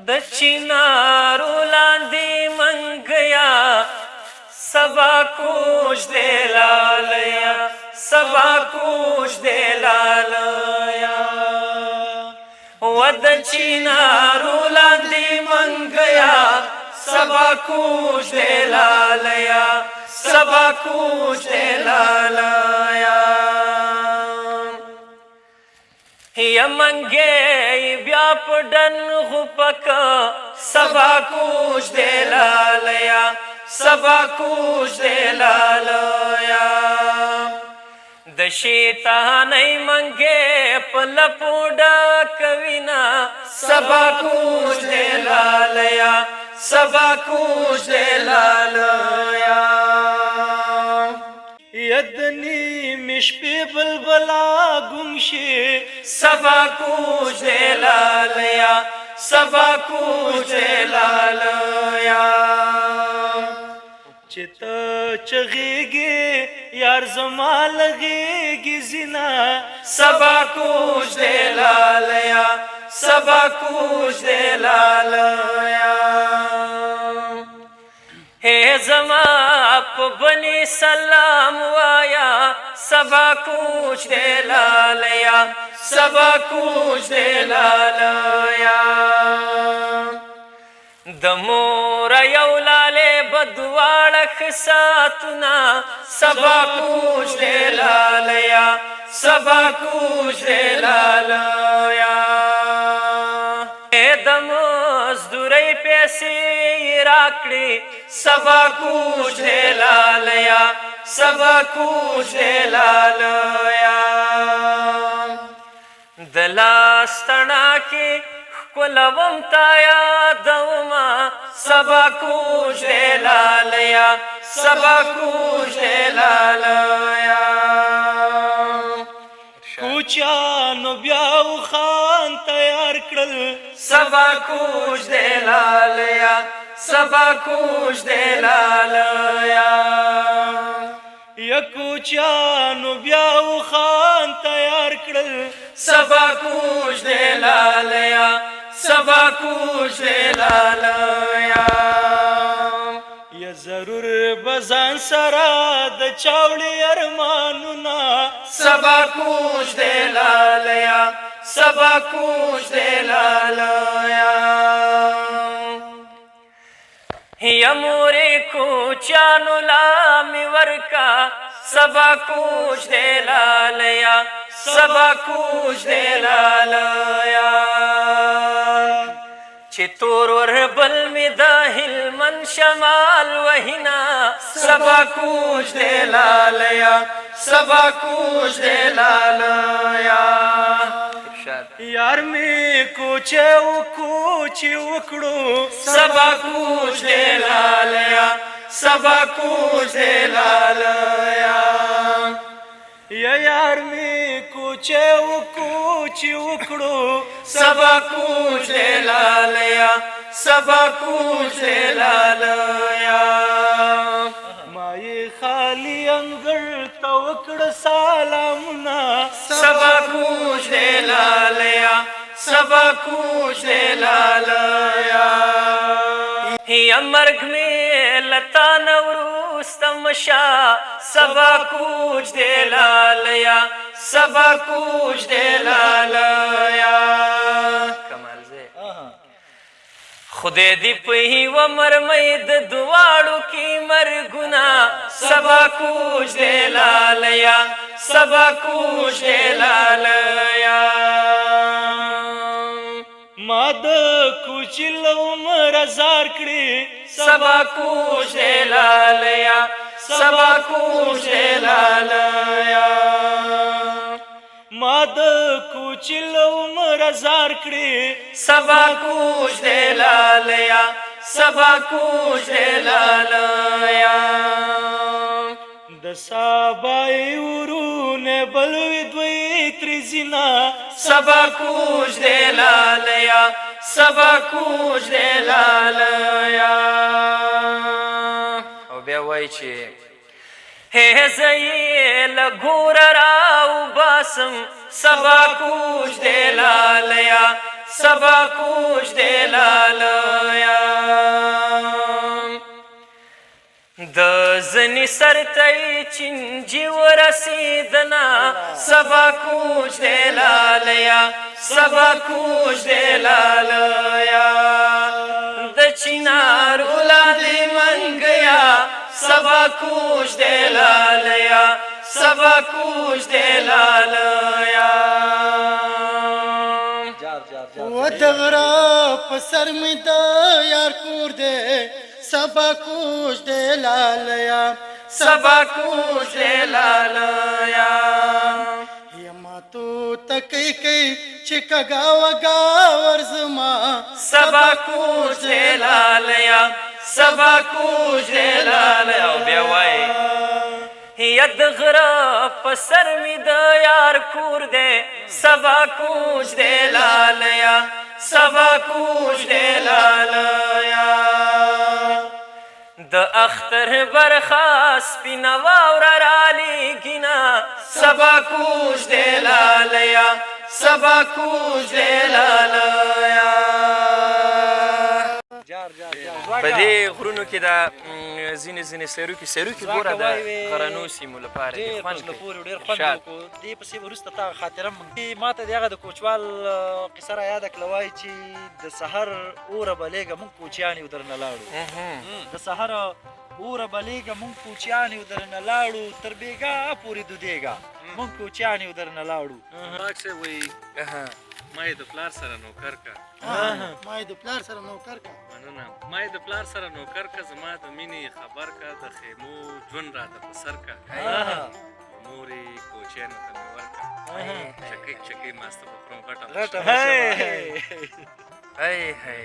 د چنارو لاندې منګیا سبا کوش دے لالیا سبا کوش دے لالیا ود چنارو لاندې منګیا سبا کوش دے لالیا سبا کوش دے لالیا یا منګي بیا پډن غپک سبا کوش دے لالیا سبا کوش دے لالیا د شیطانای منګي پلپو ډکوینا سبا کوش دے لالیا سبا کوش دے لالیا یدنی مشپی بلبلا گمشی سبا کوش دے لالیا سبا کوش دے لالیا چتا چغیگی یار زما لگیگی زنا سبا کوش دے لالیا سبا کوش دے لالیا ہے زما په بنی سلام وایا سبا کوش دے لالیا سبا کوش دے لالیا د مور یو لاله بدواړه خساتنا سبا کوش دے لالیا سبا کوش دے لالیا د مزدورۍ پیسې راکړي سبا کوش دے لالیا سبا کوش دے لالیا د لاس تڼاکې ښکلوم تا یادومه سبا کوش دے لالیا سبا کوش دے لالیا کوچیانو بیا خان تیار کړل سبا کوش دے لالیا سبا کوش دے لالیا یا کوچیانو بیا خان تیار کړل سبا کوش دے لالیا سبا کوش دے لالیا یا ضرور بزان سرا د چاوړي ارمانونه سبا کوش دے لالیا سبا کوش دے لالیا یا مورې کوچانو لامی ورکا سبا کوش دے لالیا سبا کوش دے لالیا چې تور وربل می د هلمند شمال وهینا سبا کوش دے لالیا سبا کوش دے لالیا یار می کوچه و کوچی وکړو سبا کوش دے لالیا سبا کوش دے لالیا یا یار می کوچه و کوچی وکړو سبا کوش دے لالیا سبا کوش دے لالیا مای خالی انګړ ته وکړه سلامونه سبا کوش دے لالیا سبا کوش دے لالیا یا مرګ می لتا نوروستم شا سبا کوش دے لالیا سبا کوش دے لالیا کمال زه خدای دی په و مرمۍ د دواړو کې مرګونه سبا کوش دے لالیا سبا کوش دے لالیا ما د کوچل عمر زار کړي سبا کوش دے لالیا سبا کوش دے لالیا ما د کوچل عمر زار کړي سبا کوش دے لالیا سبا کوش دے لالیا د سبای ورونه بلوي دوی ترزینا سبا کوش دے لالیا سبا کوش دے لالیا او بیا وای چې ہے زیل گور راو باسم سبا کوش دے لالیا سبا کوش دې لالیا د زنی سرتای چنجی ورسیدنا سبا کوش دې لالیا سبا کوش دې لالیا د چنار اولاد من گیا سبا کوش دې لالیا سبا کوش دې لالیا و دغرا پسر می د یار کور دې سبا کوش دې لالیا سبا کوش دې لالیا یما تو تکي کي چې کګا وګا ورزما سبا کوش دې لالیا سبا کوش دې لالیا او بیا وای ید غرا پسر می د یار کور دې سبا کوش دې لالیا سبا کوش دې لالیا د اختر برخاس پینا واور رالی گینا سبا کوش دې لالیا سبا کوش دې لالیا په دې غرونو کې دا ځینې سیروکي ګوره د غرنو سیمو لپاره دي خوند کوي ډېر خوند وکړو دې پسې وروسته تا خاطره ما ته د هغه د کوچوال قصه راياده کړله وایي چې د سحر اوره بلیږه موږ کوچیان یو درنه لاړو د سحر اوره بلیږه موږ کوچیان یو درنه لاړو تر بېګا پورې دودېږه موږ کوچیان یو درنه لاړو پاک صاحب وایي ما یې د پلار سره نوکر کا ما د پلار سره نوکر کا مننه ما یې د پلار سره نوکر کا زما د مینې خبر کا د خیمو ژوند راته په سر کا مورې کوچیانو ته مې ورکړه چکۍ ماسته به خورم غټه هی هی